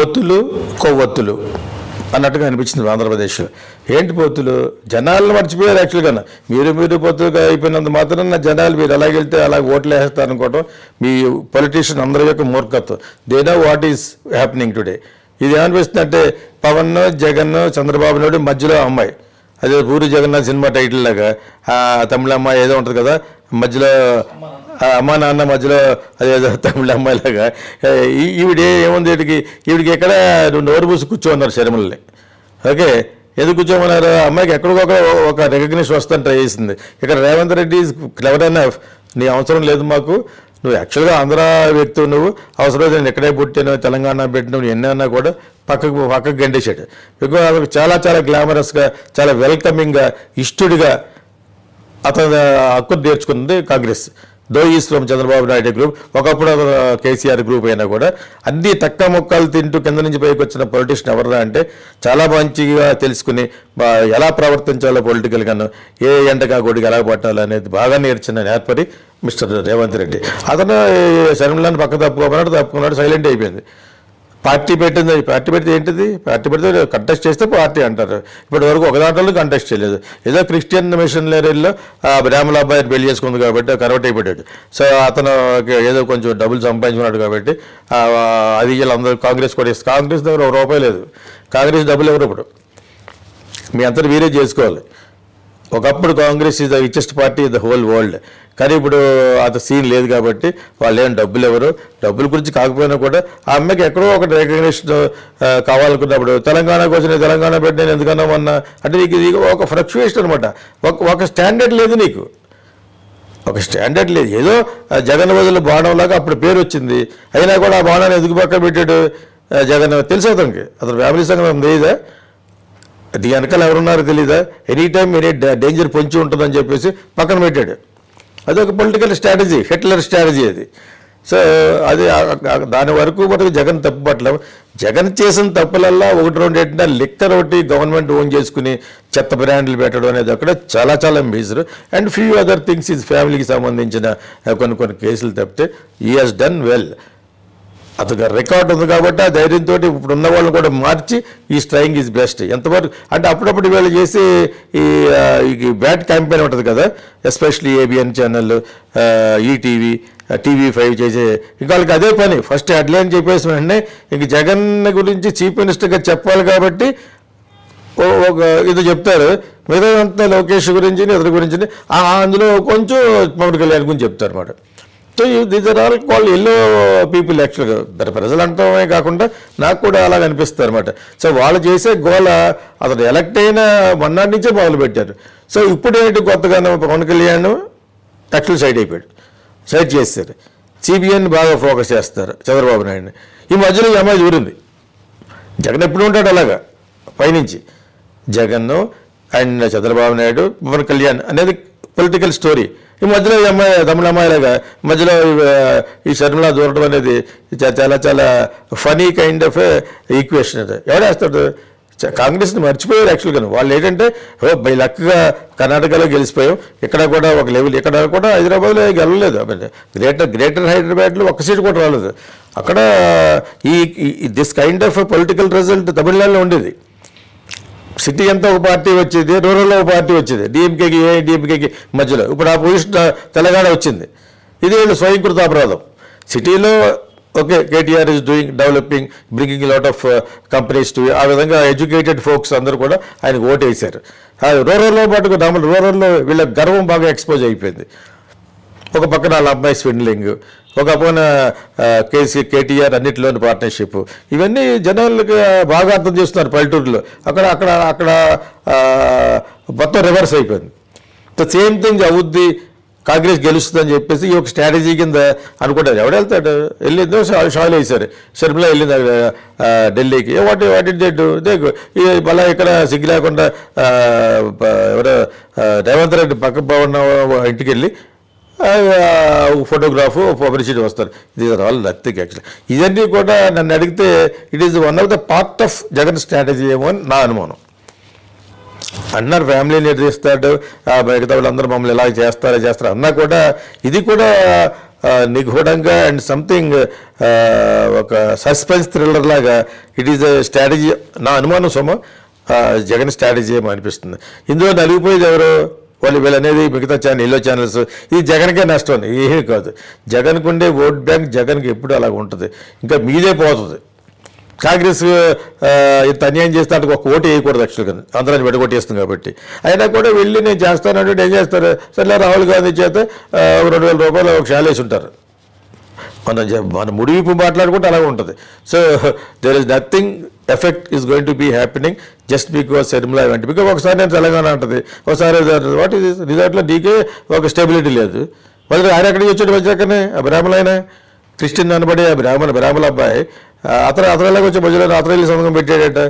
పొత్తులు కొవ్వొత్తులు అన్నట్టుగా అనిపించింది ఆంధ్రప్రదేశ్లో. ఏంటి పొత్తులు? జనాలను మర్చిపోయారు యాక్చువల్గా. మీరు పొత్తులుగా అయిపోయినంత మాత్రం జనాలు మీరు ఎలాగ వెళ్తే అలాగ ఓట్లు వేస్తారు అనుకోవటం మీ పొలిటీషియన్ అందరి యొక్క మూర్ఖత్వం. They know what is happening today. ఇది ఏమనిపిస్తుంది అంటే పవన్, జగన్, చంద్రబాబు నాయుడు మధ్యలో అమ్మాయి, అదే పూరి జగన్నాథ్ సినిమా టైటిల్ లాగా తమిళ అమ్మాయి ఏదో ఉంటుంది కదా మధ్యలో, అమ్మ నాన్న మధ్యలో అదేదో తమిళ అమ్మాయిలాగా ఈవిడ ఏముంది, ఈవిడికి ఎక్కడ నోరు పూసి కూర్చోమన్నారు శర్మల్ని. ఓకే, ఎందుకు కూర్చోమన్నారు? అమ్మాయికి ఎక్కడికొక ఒక రికగ్నిషన్ వస్తాను ట్రై చేసింది. ఇక్కడ Revanth Reddy is clever enough, నీ అవసరం లేదు మాకు, నువ్వు యాక్చువల్గా ఆంధ్ర వ్యక్తి, నువ్వు అవసరం నేను ఎక్కడే పుట్టాను, తెలంగాణ పెట్టినావు, ఎన్ని అన్నా కూడా పక్కకు గంటేశాడు. బికాజ్ చాలా చాలా గ్లామరస్గా, చాలా వెల్కమింగ్గా, ఇష్టడిగా అతను హక్కును నేర్చుకుంది Congress. Though is from Chandrababu Naidu group, ఒకప్పుడు కేసీఆర్ గ్రూప్ అయినా కూడా అన్ని తక్కువ మొక్కలు తింటూ కింద నుంచి పైకి వచ్చిన పొలిటీషియన్ ఎవరా అంటే చాలా మంచిగా తెలుసుకుని ఎలా ప్రవర్తించాలో పొలిటికల్గాను, ఏ ఎండగా కొడికి ఎలా పట్టాలో అనేది బాగా నేర్పరి మిస్టర్ రేవంత్ రెడ్డి. అతను శర్మిలాని పక్క తప్పుకున్నాడు, సైలెంట్ అయిపోయింది. పార్టీ పెడితే ఏంటిది? పార్టీ పెడితే కంటెస్ట్ చేస్తే పార్టీ అంటారు. ఇప్పటి వరకు ఒక దాంట్లో కంటెస్ట్ చేయలేదు. ఏదో క్రిస్టియన్ మిషనరీలో బ్రాహ్మణ అబ్బాయిని పెళ్లి చేసుకుంది కాబట్టి కన్వర్ట్ అయిపోయాడు. సో అతను ఏదో కొంచెం డబ్బులు సంపాదించుకున్నాడు కాబట్టి అది వీళ్ళందరూ కాంగ్రెస్ కూడా కాంగ్రెస్ దగ్గర ₹1 లేదు. కాంగ్రెస్ డబ్బులు ఎవరు? ఇప్పుడు మీ అంతా వీరే చేసుకోవాలి. ఒకప్పుడు Congress is the richest party in the whole world. కానీ ఇప్పుడు అంత సీన్ లేదు కాబట్టి వాళ్ళు ఏం డబ్బులు ఎవరు, డబ్బుల గురించి కాకపోయినా కూడా ఆ అమ్మాయికి ఎక్కడో ఒక రికగ్నిషన్ కావాలనుకున్నప్పుడు తెలంగాణకు వచ్చిన తెలంగాణ పెట్టి నేను ఎందుకన్నా మొన్న అంటే నీకు ఒక ఫ్లక్చుయేషన్ అనమాట. ఒక స్టాండర్డ్ లేదు, నీకు ఒక స్టాండర్డ్ లేదు. ఏదో జగన్ బదులు బాణంలాగా అప్పుడు పేరు వచ్చింది, అయినా కూడా ఆ బాణాన్ని ఎందుకు పక్క పెట్టాడు జగన్? తెలుసు అతనికి, అతను ఫ్యామిలీ సంఘం తెలీదా? దీని వెనకాల ఎవరున్నారో తెలీదా? ఎనీ టైం ఎనీ డేంజర్ పొంచి ఉంటుందని చెప్పేసి పక్కన పెట్టాడు. అది ఒక పొలిటికల్ స్ట్రాటజీ, హిట్లర్ స్ట్రాటజీ అది. సో అది దాని వరకు మనకు జగన్ తప్పు పట్ల. జగన్ చేసిన తప్పులల్లా 1-2 ఏంటంటే లిక్కర్ ఒకటి గవర్నమెంట్ ఓన్ చేసుకుని చెత్త బ్రాండ్లు పెట్టడం అనేది అక్కడ చాలా చాలా major. And few other things is ఫ్యామిలీకి సంబంధించిన కొన్ని కేసులు తప్పితే హీ హాజ్ డన్ వెల్. అతను రికార్డు ఉంది కాబట్టి ఆ ధైర్యంతో ఇప్పుడు ఉన్న వాళ్ళని కూడా మార్చి ఈ ట్రయింగ్ ఈజ్ బెస్ట్. ఎంతవరకు అంటే అప్పుడప్పుడు వీళ్ళు చేసి ఈ బ్యాడ్ క్యాంపెయిన్ ఉంటుంది కదా, especially ABN channel, ETV, TV5 చేసే ఇంకా వాళ్ళకి అదే పని. ఫస్ట్ హెడ్లైన్ చెప్పేసి వెంటనే ఇంక జగన్ గురించి చీఫ్ మినిస్టర్గా చెప్పాలి కాబట్టి ఒక ఇది చెప్తారు, మిగతా అంతా లోకేష్ గురించి ఇతర గురించి అందులో కొంచెం పవన్ కళ్యాణ్ గురించి చెప్తారు అన్నమాట. So these are all called yellow people యాక్చువల్గా. ప్రజలు అంటమే కాకుండా నాకు కూడా అలాగ అనిపిస్తారు అనమాట. సో వాళ్ళు చేసే గోల అతను ఎలక్ట్ అయిన మొన్నటి నుంచే మొదలుపెట్టారు. సో ఇప్పుడు ఏంటి కొత్తగా పవన్ కళ్యాణ్ యాక్చువల్ సైడ్ చేస్తారు, సిబిఐని బాగా ఫోకస్ చేస్తారు చంద్రబాబు నాయుడిని. ఈ మధ్యలో ఈ అమ్మాయి దూరింది. జగన్ ఎప్పుడు ఉంటాడు అలాగా పైనుంచి, జగన్ అండ్ చంద్రబాబు నాయుడు, పవన్ కళ్యాణ్ అనేది పొలిటికల్ స్టోరీ. ఈ మధ్యలో ఈ అమ్మాయి తమిళ అమ్మాయిలాగా మధ్యలో ఈ శర్మిలా దూరడం అనేది చాలా చాలా ఫనీ కైండ్ ఆఫ్ ఈక్వేషన్. అది ఎవడేస్తాడు? కాంగ్రెస్ని మర్చిపోయారు యాక్చువల్గా. వాళ్ళు ఏంటంటే బై లక్గా కర్ణాటకలో గెలిచిపోయాం, ఇక్కడ కూడా ఒక లెవెల్, ఇక్కడ కూడా హైదరాబాద్లో గెలవలేదు. గ్రేటర్ హైదరాబాద్లో ఒక్క సీటు కూడా రాలేదు. అక్కడ ఈ this kind of political result తమిళనాడులో ఉండేది. సిటీ అంతా ఒక పార్టీ వచ్చేది, రూరల్లో ఒక పార్టీ వచ్చేది, డిఎంకేకి ఏఐడిఎంకేకి మధ్యలో. ఇప్పుడు ఆ పొజిషన్ తెలంగాణ వచ్చింది. ఇది వీళ్ళు స్వయంకృత అపరాధం. సిటీలో okay, KTR is doing developing, bringing lot of companies to, ఆ విధంగా ఎడ్యుకేటెడ్ ఫోక్స్ అందరూ కూడా ఆయనకు ఓటు వేశారు. రూరల్లో పాటు రూరల్లో వీళ్ళ గర్వం బాగా ఎక్స్పోజ్ అయిపోయింది. ఒక పక్కన వాళ్ళ అమ్మాయి స్విండ్లింగ్, ఒక పక్కన కేటీఆర్ అన్నింటిలోని పార్ట్నర్షిప్, ఇవన్నీ జనాలకు బాగా అర్థం చేస్తున్నారు పల్లెటూరులో. అక్కడ మొత్తం రివర్స్ అయిపోయింది. ద సేమ్ థింగ్ అవుద్ది, కాంగ్రెస్ గెలుస్తుందని చెప్పేసి ఈ ఒక స్ట్రాటజీ కింద అనుకుంటారు. ఎవడు వెళ్తాడు? వెళ్ళిందో షాల్ వేశారు. షర్మిల వెళ్ళింది ఢిల్లీకి. వాటి మళ్ళీ ఇక్కడ సిగ్గు లేకుండా ఎవరో రేవంత్ రెడ్డి పక్క భవన్ ఇంటికి వెళ్ళి ఫోటోగ్రాఫ్ పబ్లిసిటీ వస్తారు. ఇది ఆల్ నథింగ్ యాక్చువల్లీ. ఇవన్నీ కూడా నన్ను అడిగితే it is one of the part of Jagan strategy ఏమో అని నా అనుమానం. అన్నారు ఫ్యామిలీ నిర్దిస్తాడు, మిగతా వాళ్ళందరూ మమ్మల్ని ఇలా చేస్తారు అన్నా కూడా ఇది కూడా నిగూఢంగా అండ్ సంథింగ్ ఒక సస్పెన్స్ థ్రిల్లర్ లాగా ఇట్ ఈజ్ స్ట్రాటజీ. నా అనుమానం సొమ్మ జగన్ స్ట్రాటజీ ఏమో అనిపిస్తుంది. ఇందులో నలిగిపోయేది ఎవరు? వీళ్ళు అనేది మిగతా ఎల్లో ఛానల్స్. ఇది జగన్కే నష్టం, ఏమీ కాదు. జగన్కు ఉండే ఓట్ బ్యాంక్ జగన్కి ఎప్పుడు అలాగ ఉంటుంది, ఇంకా మీదే పోతుంది. కాంగ్రెస్ ఇంత అన్యాయం చేస్తే అంటే ఒక ఓటు వేయకూడదు యాక్చువల్గా, అందరాన్ని విడగొట్టేస్తుంది కాబట్టి. అయినా కూడా వెళ్ళి నేను చేస్తానంటే ఏం చేస్తారు? సరే రాహుల్ గాంధీ చేత 2,000 రూపాయలు ఒక షాలేసి ఉంటారు. మన ముడివిపు మాట్లాడుకుంటే అలాగే ఉంటుంది. So there is nothing effect is going to be happening just because Sharmila వెంట. బికాజ్ ఒకసారి నేను తెలంగాణ ఉంటుంది, ఒకసారి వాట్ ఈస్ రిజల్ట్లో డీకే ఒక స్టెబిలిటీ లేదు. వాళ్ళు ఆయన ఎక్కడికి వచ్చాడు వచ్చాకనే ఆ బ్రాహ్మణులైనా క్రిస్టియన్ అనబడి ఆ బ్రాహ్మణ అబ్బాయి అతను వచ్చి మధ్యలో అతను సంతకం పెట్టాడట.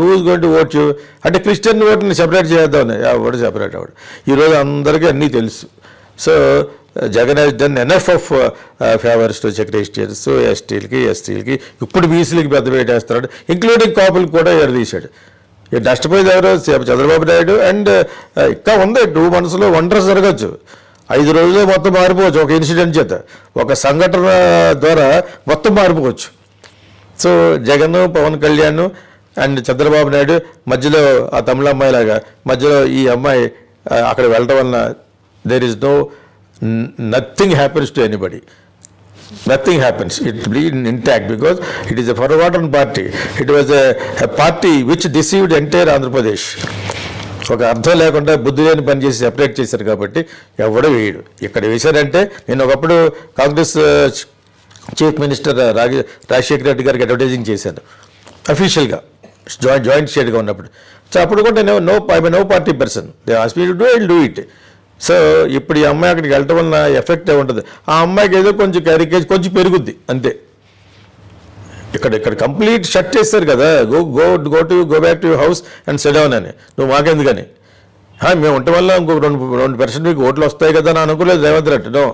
Who's going to vote you అంటే క్రిస్టియన్ ఓటుని సెపరేట్ చేద్దామని ఓటు సెపరేట్ అవ్వడు. ఈరోజు అందరికీ అన్నీ తెలుసు. So Jagan he's done enough of favours to secretaries, ఎస్టీలకి ఎస్టీలకి, ఇప్పుడు బీసీలకి పెద్ద వేటేస్తున్నాడు, ఇంక్లూడింగ్ కాపులకు కూడా ఎడదీశాడు. నష్టపోయేది ఎవరు? చంద్రబాబు నాయుడు. అండ్ ఇంకా ఉంది 2 monthsలో వండర్స్ జరగచ్చు. 5 రోజుల్లో మొత్తం మారిపోవచ్చు. ఒక ఇన్సిడెంట్ చేత, ఒక సంఘటన ద్వారా మొత్తం మారిపోవచ్చు. సో జగన్, పవన్ కళ్యాణ్ అండ్ చంద్రబాబు నాయుడు మధ్యలో ఆ తమిళ అమ్మాయిలాగా మధ్యలో ఈ అమ్మాయి అక్కడ వెళ్ళడం వలన there is nothing happens to anybody. Nothing happens. It will be intact because it is a forgotten party. It was a party which deceived entire Andhra Pradesh. ఒక అర్థం లేకుండా బుద్ధి లేని పని చేసి సెపరేట్ చేశారు కాబట్టి ఎవడో వేయడు. ఇక్కడ వేశారంటే నేను ఒకప్పుడు కాంగ్రెస్ చీఫ్ మినిస్టర్ రాజశేఖర రెడ్డి గారికి అడ్వర్టైజింగ్ చేశాను అఫీషియల్గా, జాయింట్ స్టేట్గా ఉన్నప్పుడు. సో అప్పుడు కూడా నేను no party person, they ask me to do, I will do it. So ఇప్పుడు ఈ అమ్మాయి అక్కడికి వెళ్ళటం వల్ల ఎఫెక్ట్ ఉంటుంది. ఆ అమ్మాయికి ఏదో కొంచెం క్యారికేజ్ కొంచెం పెరుగుద్ది అంతే. ఇక్కడ కంప్లీట్ షట్ చేస్తారు కదా, go back to your house and set down అని. నువ్వు మాకెందుకని? మేము ఉండటం వల్ల ఇంకొక 2% మీకు ఓట్లు వస్తాయి కదా అని అనుకోలేదు Revanth Reddy. No,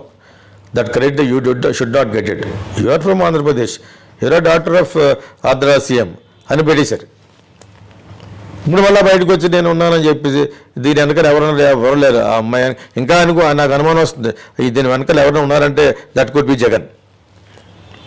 that correct you should not get it. You are from Andhra Pradesh, you are doctor of Andhra CM అని పెట్టేశారు. ఇప్పుడు మళ్ళీ బయటకు వచ్చి నేను ఉన్నానని చెప్పేసి దీని వెనకాల ఎవరు లేరు. ఆ అమ్మాయి ఇంకా నాకు అనుమానం వస్తుంది, దీని వెనకాల ఎవరైనా ఉన్నారంటే దట్ కుడ్ బి జగన్.